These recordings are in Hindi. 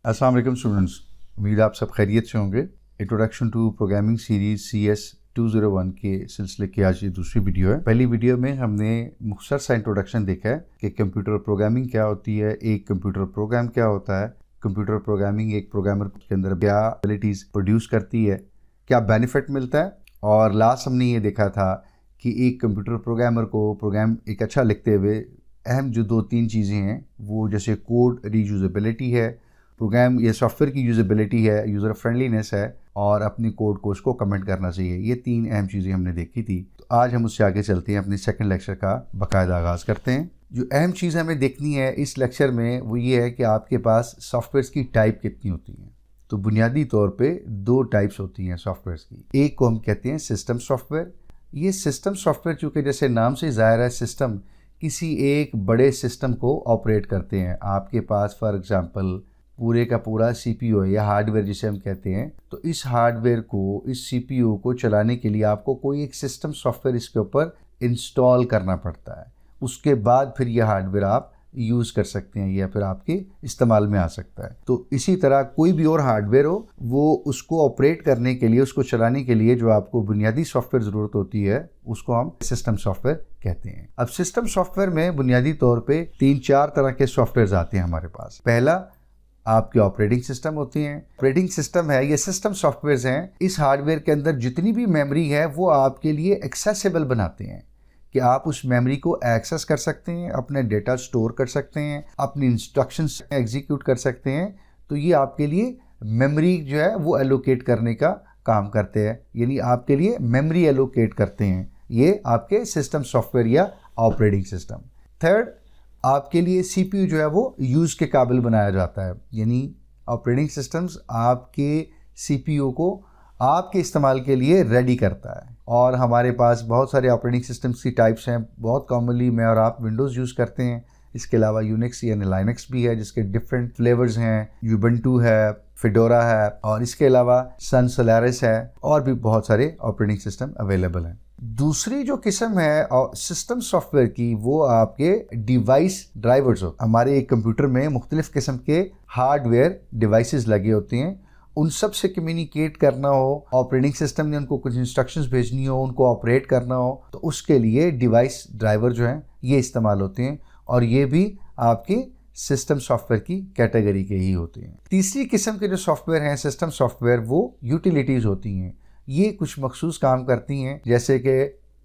अस्सलाम वालेकुम स्टूडेंट्स, उम्मीद आप सब खैरियत से होंगे। Introduction to programming series CS 201 के सिलसिले की आज ये दूसरी वीडियो है। पहली वीडियो में हमने मुख्तसर सा इंट्रोडक्शन देखा है कि कंप्यूटर प्रोग्रामिंग क्या होती है, एक कंप्यूटर प्रोग्राम क्या होता है, कंप्यूटर प्रोग्रामिंग एक प्रोग्रामर के अंदर क्या एबिलिटीज़ प्रोड्यूस करती है, क्या बेनिफिट मिलता है। और लास्ट हमने ये देखा था कि एक कंप्यूटर प्रोग्रामर को प्रोग्राम एक अच्छा लिखते हुए अहम जो 2-3 चीज़ें हैं वो जैसे कोड रीयूजेबिलिटी है, प्रोग्राम ये सॉफ्टवेयर की यूजेबिलिटी है, यूज़र फ्रेंडलीनेस है और अपनी कोड को उसको कमेंट करना चाहिए। ये 3 अहम चीज़ें हमने देखी थी। तो आज हम उससे आगे चलते हैं, अपनी सेकंड लेक्चर का बाकायदा आगाज़ करते हैं। जो अहम चीज़ हमें देखनी है इस लेक्चर में वो ये है कि आपके पास सॉफ्टवेयर की टाइप कितनी होती हैं। तो बुनियादी तौर पे 2 टाइप्स होती हैं सॉफ्टवेयर की। एक को हम कहते हैं सिस्टम सॉफ्टवेयर। ये सिस्टम सॉफ्टवेयर चूँकि जैसे नाम से ज़ाहिर है सिस्टम किसी एक बड़े सिस्टम को ऑपरेट करते हैं। आपके पास फॉर एग्ज़ाम्पल पूरे का पूरा CPU है या हार्डवेयर जिसे हम कहते हैं। तो इस हार्डवेयर को, इस CPU को चलाने के लिए आपको कोई एक सिस्टम सॉफ्टवेयर इसके ऊपर इंस्टॉल करना पड़ता है। उसके बाद फिर यह हार्डवेयर आप यूज़ कर सकते हैं या फिर आपके इस्तेमाल में आ सकता है। तो इसी तरह कोई भी और हार्डवेयर हो, वो उसको ऑपरेट करने के लिए, उसको चलाने के लिए जो आपको बुनियादी सॉफ्टवेयर ज़रूरत होती है उसको हम सिस्टम सॉफ्टवेयर कहते हैं। अब सिस्टम सॉफ्टवेयर में बुनियादी तौर पर 3-4 तरह के सॉफ्टवेयर आते हैं हमारे पास। पहला आपके ऑपरेटिंग सिस्टम होती हैं। ऑपरेटिंग सिस्टम है, ये सिस्टम सॉफ्टवेयर हैं। इस हार्डवेयर के अंदर जितनी भी मेमोरी है वो आपके लिए एक्सेसिबल बनाते हैं कि आप उस मेमोरी को एक्सेस कर सकते हैं, अपने डेटा स्टोर कर सकते हैं, अपनी इंस्ट्रक्शंस एग्जीक्यूट कर सकते हैं। तो ये आपके लिए मेमोरी जो है वो एलोकेट करने का काम करते हैं, यानी आपके लिए मेमोरी एलोकेट करते हैं। ये आपके सिस्टम सॉफ्टवेयर या ऑपरेटिंग सिस्टम। थर्ड, आपके लिए CPU जो है वो यूज़ के काबिल बनाया जाता है, यानी ऑपरेटिंग सिस्टम्स आपके CPU को आपके इस्तेमाल के लिए रेडी करता है। और हमारे पास बहुत सारे ऑपरेटिंग सिस्टम्स की टाइप्स हैं। बहुत कॉमनली मैं और आप विंडोज़ यूज़ करते हैं। इसके अलावा यूनिक्स यानी लाइनक्स भी है जिसके डिफरेंट फ्लेवर्स हैं। यूबंटू है, फिडोरा है और इसके अलावा सन सोलारिस है और भी बहुत सारे ऑपरेटिंग सिस्टम अवेलेबल हैं। दूसरी जो किस्म है सिस्टम सॉफ्टवेयर की वो आपके डिवाइस ड्राइवर्स हो। हमारे एक कंप्यूटर में मुख्तलिफ किस्म के हार्डवेयर डिवाइसेस लगे होते हैं। उन सब से कम्युनिकेट करना हो, ऑपरेटिंग सिस्टम ने उनको कुछ इंस्ट्रक्शंस भेजनी हो, उनको ऑपरेट करना हो, तो उसके लिए डिवाइस ड्राइवर जो हैं ये इस्तेमाल होते हैं और ये भी आपके सिस्टम सॉफ्टवेयर की कैटेगरी के ही होते हैं। तीसरी किस्म के जो सॉफ्टवेयर हैं सिस्टम सॉफ्टवेयर वो यूटिलिटीज़ होती हैं। ये कुछ मखसूस काम करती हैं जैसे कि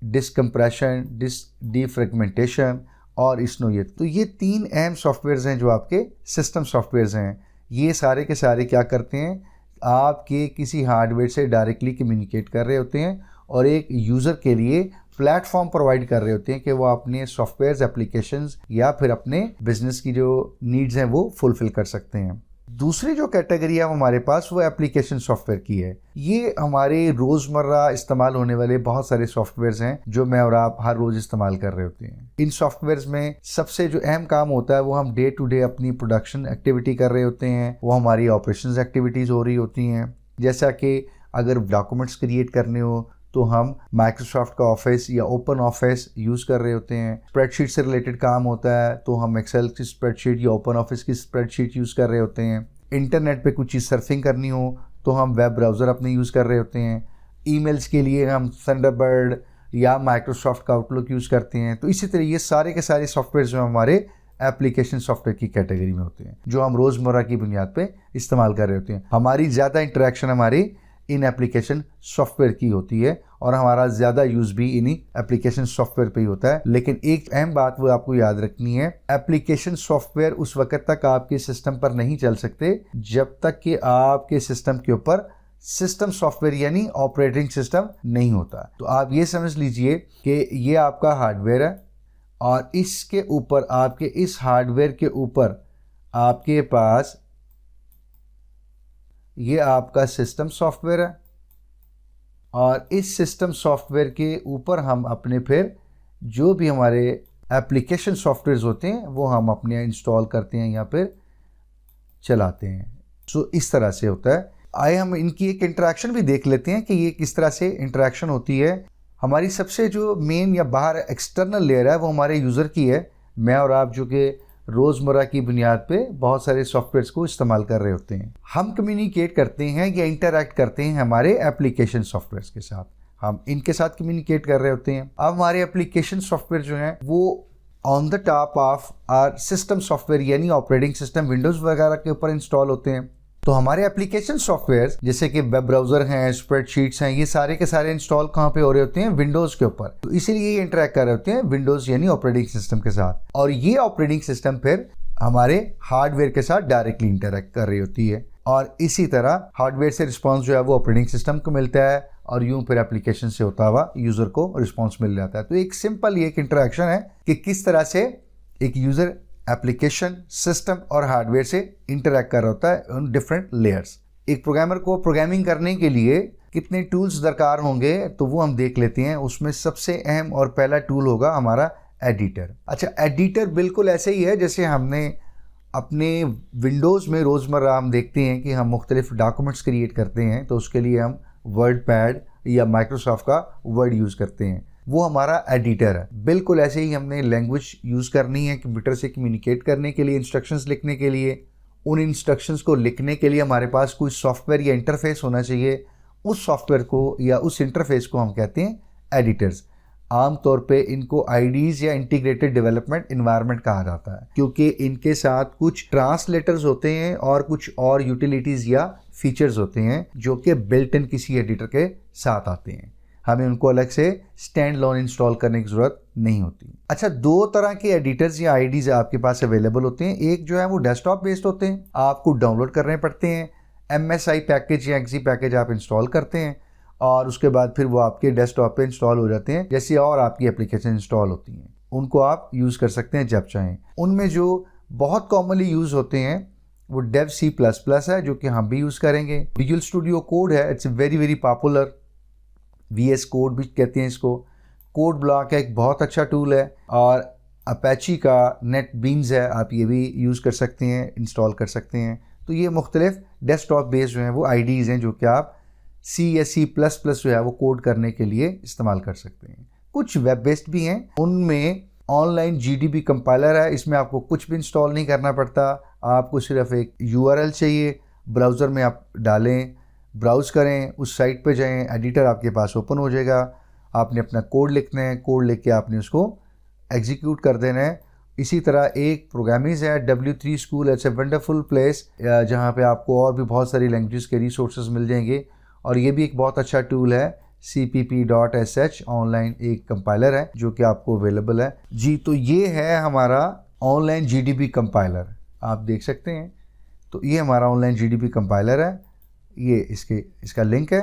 डिस्क कंप्रेशन, डिस्क डीफ्रेगमेंटेशन और स्नोयत। तो ये 3 अहम सॉफ्टवेयर्स हैं जो आपके सिस्टम सॉफ्टवेयर्स हैं। ये सारे के सारे क्या करते हैं, आपके किसी हार्डवेयर से डायरेक्टली कम्युनिकेट कर रहे होते हैं और एक यूज़र के लिए प्लेटफॉर्म प्रोवाइड कर रहे होते हैं कि वो अपने सॉफ्टवेयर एप्लीकेशंस या फिर अपने बिजनेस की जो नीड्स हैं वो फुलफिल कर सकते हैं। दूसरी जो कैटेगरी है हमारे पास वो एप्लीकेशन सॉफ्टवेयर की है। ये हमारे रोज़मर्रा इस्तेमाल होने वाले बहुत सारे सॉफ्टवेयर्स हैं जो मैं और आप हर रोज़ इस्तेमाल कर रहे होते हैं। इन सॉफ्टवेयर्स में सबसे जो अहम काम होता है वो हम डे टू डे अपनी प्रोडक्शन एक्टिविटी कर रहे होते हैं, वो हमारी ऑपरेशंस एक्टिविटीज़ हो रही होती हैं। जैसा कि अगर डॉक्यूमेंट्स क्रिएट करने हो तो हम माइक्रोसॉफ्ट का ऑफिस या ओपन ऑफिस यूज़ कर रहे होते हैं। स्प्रेडशीट से रिलेटेड काम होता है तो हम एक्सेल की स्प्रेडशीट या ओपन ऑफिस की स्प्रेडशीट यूज़ कर रहे होते हैं। इंटरनेट पे कुछ चीज़ सर्फिंग करनी हो तो हम वेब ब्राउज़र अपने यूज़ कर रहे होते हैं। ईमेल्स के लिए हम थंडरबर्ड या माइक्रोसॉफ्ट का आउटलुक यूज़ करते हैं। तो इसी तरह ये सारे के सारे सॉफ्टवेयर जो हमारे एप्लीकेशन सॉफ्टवेयर की कैटेगरी में होते हैं जो हम रोज़मर्रा की बुनियाद पे इस्तेमाल कर रहे होते हैं। हमारी ज़्यादा इंटरेक्शन हमारी इन एप्लीकेशन सॉफ्टवेयर की होती है और हमारा ज़्यादा यूज़ भी इन्हीं एप्लीकेशन सॉफ्टवेयर पे ही होता है। लेकिन एक अहम बात वो आपको याद रखनी है, एप्लीकेशन सॉफ्टवेयर उस वक्त तक आपके सिस्टम पर नहीं चल सकते जब तक कि आपके सिस्टम के ऊपर सिस्टम सॉफ्टवेयर यानी ऑपरेटिंग सिस्टम नहीं होता। तो आप ये समझ लीजिए कि ये आपका हार्डवेयर है और इसके ऊपर, आपके इस हार्डवेयर के ऊपर आपके पास ये आपका सिस्टम सॉफ्टवेयर है और इस सिस्टम सॉफ्टवेयर के ऊपर हम अपने फिर जो भी हमारे एप्लीकेशन सॉफ्टवेयर्स होते हैं वो हम अपने इंस्टॉल करते हैं या फिर चलाते हैं। सो इस तरह से होता है। आइए हम इनकी एक इंटरेक्शन भी देख लेते हैं कि ये किस तरह से इंटरेक्शन होती है। हमारी सबसे जो मेन या बाहर एक्सटर्नल लेयर है वो हमारे यूज़र की है। मैं और आप जो कि रोज़मर्रा की बुनियाद पे बहुत सारे सॉफ्टवेयर्स को इस्तेमाल कर रहे होते हैं। हम कम्युनिकेट करते हैं या इंटरैक्ट करते हैं हमारे एप्लीकेशन सॉफ्टवेयर्स के साथ, हम इनके साथ कम्युनिकेट कर रहे होते हैं। अब हमारे एप्लीकेशन सॉफ्टवेयर जो हैं वो on the top of our system software यानी ऑपरेटिंग सिस्टम विंडोज़ वगैरह के ऊपर इंस्टॉल होते हैं। तो हमारे एप्लीकेशन सॉफ्टवेयर जैसे कि वेब ब्राउज़र हैं, स्प्रेडशीट्स हैं, ये सारे के सारे इंस्टॉल कहाँ पे हो रहे होते हैं? विंडोज़ के ऊपर। तो इसीलिए ये इंटरैक्ट कर रहे होते हैं विंडोज़ यानी ऑपरेटिंग सिस्टम के साथ, और ये ऑपरेटिंग सिस्टम फिर हमारे हार्डवेयर के साथ डायरेक्टली इंटरैक्ट कर रही होती है, और इसी तरह हार्डवेयर से रिस्पॉन्स जो है वो ऑपरेटिंग सिस्टम को मिलता है, और यूं फिर एप्लीकेशन से होता हुआ यूज़र को रिस्पॉन्स मिल जाता है। तो एक सिंपल ये एक इंटरैक्शन है कि किस तरह से एक यूज़र एप्लीकेशन सिस्टम और हार्डवेयर से इंटरैक्ट कर रहा होता है उन डिफरेंट लेयर्स। एक प्रोग्रामर को प्रोग्रामिंग करने के लिए कितने टूल्स दरकार होंगे तो वो हम देख लेते हैं। उसमें सबसे अहम और पहला टूल होगा हमारा एडिटर। अच्छा, एडिटर बिल्कुल ऐसे ही है जैसे हमने अपने विंडोज़ में रोज़मर्रा हम देखते हैं कि हम मुख्तलिफ डॉक्यूमेंट्स क्रिएट करते हैं, तो उसके लिए हम वर्ड पैड या माइक्रोसॉफ्ट का वर्ड यूज़ करते हैं, वो हमारा एडिटर है। बिल्कुल ऐसे ही हमने लैंग्वेज यूज़ करनी है कंप्यूटर से कम्युनिकेट करने के लिए, इंस्ट्रक्शंस लिखने के लिए। उन इंस्ट्रक्शंस को लिखने के लिए हमारे पास कोई सॉफ्टवेयर या इंटरफेस होना चाहिए। उस सॉफ्टवेयर को या उस इंटरफेस को हम कहते हैं एडिटर्स। आमतौर पे इनको आईडीज़ या इंटीग्रेटेड डेवलपमेंट एनवायरनमेंट कहा जाता है, क्योंकि इनके साथ कुछ ट्रांसलेटर्स होते हैं और कुछ और यूटिलिटीज़ या फीचर्स होते हैं जो कि बिल्ट इन किसी एडिटर के साथ आते हैं। हमें उनको अलग से स्टैंड लोन इंस्टॉल करने की ज़रूरत नहीं होती। अच्छा, दो तरह के एडिटर्स या आईडीज़ आपके पास अवेलेबल होते हैं। एक जो है वो डेस्कटॉप बेस्ड होते हैं, आपको डाउनलोड करने पड़ते हैं। MSI पैकेज या XE पैकेज आप इंस्टॉल करते हैं और उसके बाद फिर वो आपके डेस्कटॉप पे इंस्टॉल हो जाते हैं। जैसे और आपकी एप्लीकेशन इंस्टॉल होती हैं, उनको आप यूज़ कर सकते हैं जब चाहें। उनमें जो बहुत कॉमनली यूज़ होते हैं वो डेव C++ है, जो कि हम भी यूज़ करेंगे। विजुअल स्टूडियो कोड है, it's very very popular. VS code भी कहते हैं इसको। कोड ब्लॉक है, एक बहुत अच्छा टूल है। और अपेची का NetBeans है, आप ये भी यूज़ कर सकते हैं, इंस्टॉल कर सकते हैं। तो ये मुख्तलिफ डेस्कटॉप बेस्ड जो हैं वो आईडीज़ हैं जो कि आप C या C++ जो है वो कोड करने के लिए इस्तेमाल कर सकते हैं। कुछ वेब बेस्ड भी हैं, उनमें ऑनलाइन GDB कंपाइलर है। इसमें आपको कुछ भी इंस्टॉल नहीं करना पड़ता, आपको सिर्फ एक URL चाहिए, ब्राउज़र में आप डालें, ब्राउज़ करें, उस साइट पे जाएं, एडिटर आपके पास ओपन हो जाएगा। आपने अपना कोड लिखना है, कोड लिख के आपने उसको एग्जीक्यूट कर देना है। इसी तरह एक प्रोग्रामिंग है W3 school, it's a wonderful place जहाँ पे आपको और भी बहुत सारी लैंग्वेज के रिसोर्सेज मिल जाएंगे। और ये भी एक बहुत अच्छा टूल है, cpp.sh ऑनलाइन एक कंपाइलर है जो कि आपको अवेलेबल है जी। तो ये है हमारा ऑनलाइन GDB कंपाइलर, आप देख सकते हैं। तो ये हमारा ऑनलाइन GDB कंपाइलर है, ये इसका लिंक है।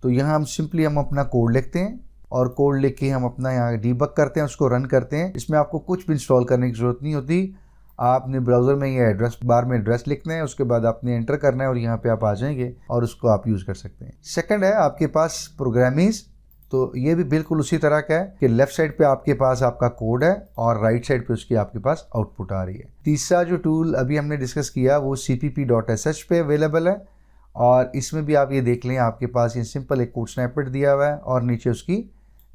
तो यहाँ हम सिंपली हम अपना कोड लिखते हैं और कोड लिख के हम अपना यहाँ डीबग करते हैं, उसको रन करते हैं। इसमें आपको कुछ भी इंस्टॉल करने की ज़रूरत नहीं होती। आपने ब्राउज़र में ये एड्रेस बार में एड्रेस लिखना है, उसके बाद आपने एंटर करना है और यहाँ पे आप आ जाएंगे और उसको आप यूज़ कर सकते हैं। सेकंड है आपके पास प्रोग्रामिंग्स। तो ये भी बिल्कुल उसी तरह का है कि लेफ्ट साइड पे आपके पास आपका कोड है और राइट साइड पे उसकी आपके पास आउटपुट आ रही है। तीसरा जो टूल अभी हमने डिस्कस किया वो cpp.sh पे अवेलेबल है, और इसमें भी आप ये देख लें, आपके पास ये सिंपल एक कोड स्नैपेट दिया हुआ है और नीचे उसकी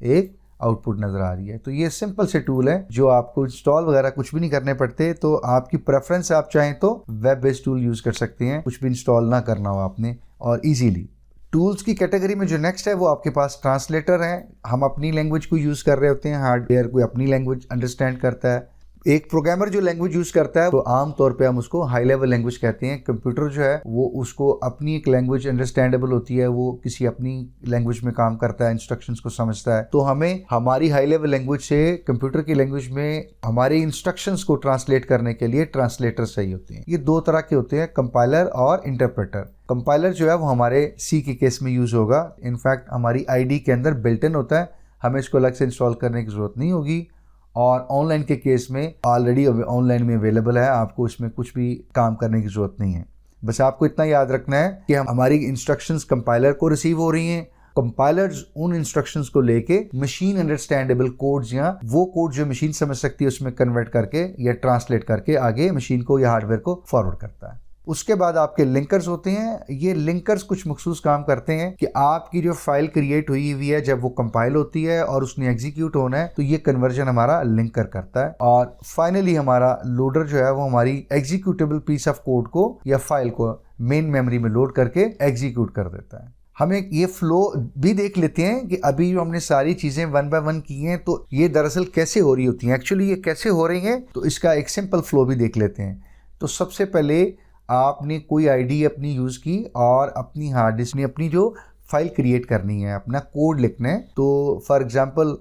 एक आउटपुट नज़र आ रही है। तो ये सिंपल से टूल है जो आपको इंस्टॉल वगैरह कुछ भी नहीं करने पड़ते। तो आपकी प्रेफरेंस, आप चाहें तो वेब बेस्ड टूल यूज़ कर सकते हैं, कुछ भी इंस्टॉल ना करना हो आपने, और इजीली। टूल्स की कैटेगरी में जो नेक्स्ट है वो आपके पास ट्रांसलेटर है। हम अपनी लैंग्वेज को यूज़ कर रहे होते हैं, हार्डवेयर कोई अपनी लैंग्वेज अंडरस्टैंड करता है। एक प्रोग्रामर जो लैंग्वेज यूज़ करता है तो आम तौर पे हम उसको हाई लेवल लैंग्वेज कहते हैं। कंप्यूटर जो है वो उसको अपनी एक लैंग्वेज अंडरस्टैंडेबल होती है, वो किसी अपनी लैंग्वेज में काम करता है, इंस्ट्रक्शंस को समझता है। तो हमें हमारी हाई लेवल लैंग्वेज से कंप्यूटर की लैंग्वेज में हमारे इंस्ट्रक्शंस को ट्रांसलेट करने के लिए ट्रांसलेटर चाहिए होते हैं। ये दो तरह के होते हैं, कंपाइलर और इंटरप्रेटर। कंपाइलर जो है वो हमारे C के केस में यूज़ होगा। इनफैक्ट हमारी ID के अंदर बिल्ट इन होता है, हमें इसको अलग से इंस्टॉल करने की ज़रूरत नहीं होगी। और ऑनलाइन के केस में ऑलरेडी ऑनलाइन में अवेलेबल है, आपको इसमें कुछ भी काम करने की ज़रूरत नहीं है। बस आपको इतना याद रखना है कि हमारी इंस्ट्रक्शंस कंपाइलर को रिसीव हो रही हैं। कंपाइलर्स उन इंस्ट्रक्शंस को लेके मशीन अंडरस्टैंडेबल कोड्स या वो कोड जो मशीन समझ सकती है उसमें कन्वर्ट करके या ट्रांसलेट करके आगे मशीन को या हार्डवेयर को फॉरवर्ड करता है। उसके बाद आपके लिंकर्स होते हैं। ये लिंकर्स कुछ मखसूस काम करते हैं कि आपकी जो फाइल क्रिएट हुई हुई है जब वो कंपाइल होती है और उसने एग्जीक्यूट होना है तो ये कन्वर्जन हमारा लिंकर करता है। और फाइनली हमारा लोडर जो है वो हमारी एग्जीक्यूटेबल पीस ऑफ कोड को या फाइल को मेन मेमोरी में लोड करके एग्जीक्यूट कर देता है। हम एक ये फ्लो भी देख लेते हैं कि अभी जो हमने सारी चीज़ें वन बाय वन की हैं तो ये दरअसल कैसे हो रही होती हैं, एक्चुअली ये कैसे हो रही हैं, तो इसका एक सिंपल फ्लो भी देख लेते हैं। तो सबसे पहले आपने कोई आईडी अपनी यूज़ की और अपनी हार्ड डिस्क में अपनी जो फाइल क्रिएट करनी है, अपना कोड लिखना है। तो फॉर एग्जांपल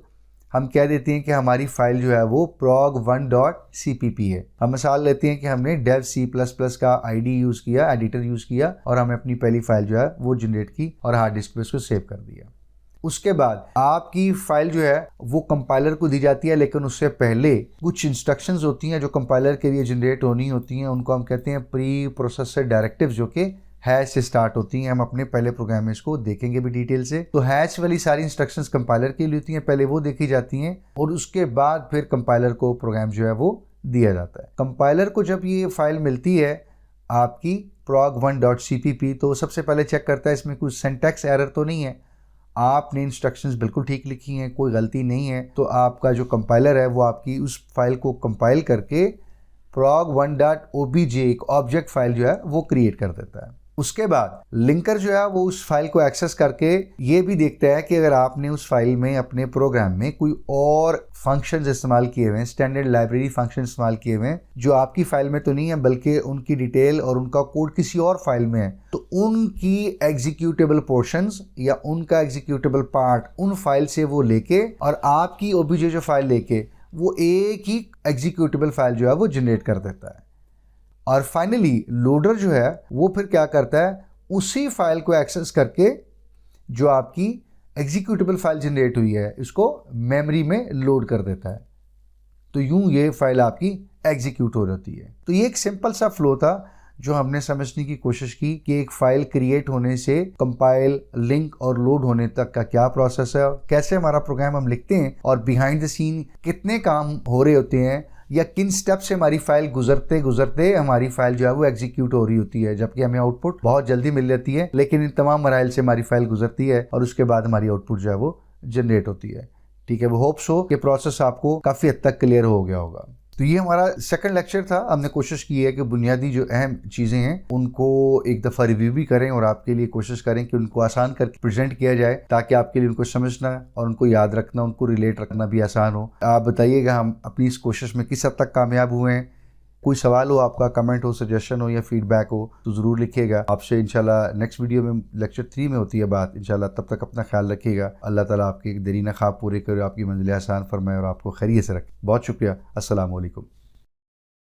हम कह देते हैं कि हमारी फाइल जो है वो prog1.cpp है। हम मिसाल लेते हैं कि हमने dev C++ का आईडी यूज़ किया, एडिटर यूज़ किया और हमें अपनी पहली फाइल जो है वो जनरेट की और हार्ड डिस्क पे उसको सेव कर दिया। उसके बाद आपकी फाइल जो है वो कंपाइलर को दी जाती है, लेकिन उससे पहले कुछ इंस्ट्रक्शंस होती हैं जो कंपाइलर के लिए जनरेट होनी होती हैं। उनको हम कहते हैं प्री प्रोसेसर डायरेक्टिव्स, जो कि हैश से स्टार्ट होती हैं। हम अपने पहले प्रोग्राम में इसको देखेंगे भी डिटेल से। तो हैश वाली सारी इंस्ट्रक्शंस कंपाइलर के लिए होती हैं, पहले वो देखी जाती हैं और उसके बाद फिर कंपाइलर को प्रोग्राम जो है वो दिया जाता है। कंपाइलर को जब ये फाइल मिलती है आपकी prog1.cpp तो सबसे पहले चेक करता है इसमें कुछ सिंटैक्स एरर तो नहीं है, आपने इंस्ट्रक्शंस बिल्कुल ठीक लिखी हैं, कोई गलती नहीं है। तो आपका जो कंपाइलर है वो आपकी उस फाइल को कंपाइल करके prog1.obj एक ऑब्जेक्ट फाइल जो है वो क्रिएट कर देता है। उसके बाद लिंकर जो है वो उस फाइल को एक्सेस करके ये भी देखता है कि अगर आपने उस फाइल में अपने प्रोग्राम में कोई और फंक्शंस इस्तेमाल किए हुए हैं, स्टैंडर्ड लाइब्रेरी फंक्शन इस्तेमाल किए हुए हैं जो आपकी फाइल में तो नहीं है बल्कि उनकी डिटेल और उनका कोड किसी और फाइल में है, तो उनकी एग्जीक्यूटेबल पोर्शंस या उनका एग्जीक्यूटेबल पार्ट उन फाइल से वो लेके और आपकी ओबीजे जो फाइल लेके वो एक ही एग्जीक्यूटेबल फाइल जो है वो जनरेट कर देता है। और फाइनली लोडर जो है वो फिर क्या करता है, उसी फाइल को एक्सेस करके जो आपकी एग्जीक्यूटेबल फाइल जनरेट हुई है इसको मेमोरी में लोड कर देता है। तो यूं ये फाइल आपकी एग्जीक्यूट हो जाती है। तो ये एक सिंपल सा फ्लो था जो हमने समझने की कोशिश की कि एक फाइल क्रिएट होने से कंपाइल, लिंक और लोड होने तक का क्या प्रोसेस है और कैसे हमारा प्रोग्राम हम लिखते हैं और बिहाइंड द सीन कितने काम हो रहे होते हैं या किन स्टेप से हमारी फाइल गुजरते गुजरते हमारी फाइल जो है वो एग्जीक्यूट हो रही होती है, जबकि हमें आउटपुट बहुत जल्दी मिल जाती है, लेकिन इन तमाम मराइल से हमारी फाइल गुजरती है और उसके बाद हमारी आउटपुट जो है वो जनरेट होती है। ठीक है, वो होप्स हो कि प्रोसेस आपको काफ़ी हद तक क्लियर हो गया होगा। तो ये हमारा सेकंड लेक्चर था। हमने कोशिश की है कि बुनियादी जो अहम चीज़ें हैं उनको एक दफ़ा रिव्यू भी करें और आपके लिए कोशिश करें कि उनको आसान करके प्रेजेंट किया जाए ताकि आपके लिए उनको समझना और उनको याद रखना, उनको रिलेट रखना भी आसान हो। आप बताइएगा हम अपनी इस कोशिश में किस हद तक कामयाब हुए हैं। कोई सवाल हो आपका, कमेंट हो, सजेशन हो या फीडबैक हो तो ज़रूर लिखिएगा। आपसे इंशाल्लाह नेक्स्ट वीडियो में लेक्चर 3 में होती है बात इंशाल्लाह। तब तक अपना ख्याल रखिएगा। अल्लाह ताला आपके देरीना ख्वाब पूरे करे, आपकी मंजिलें आसान फरमाए और आपको खैरियत से रखे। बहुत शुक्रिया। अस्सलाम वालेकुम।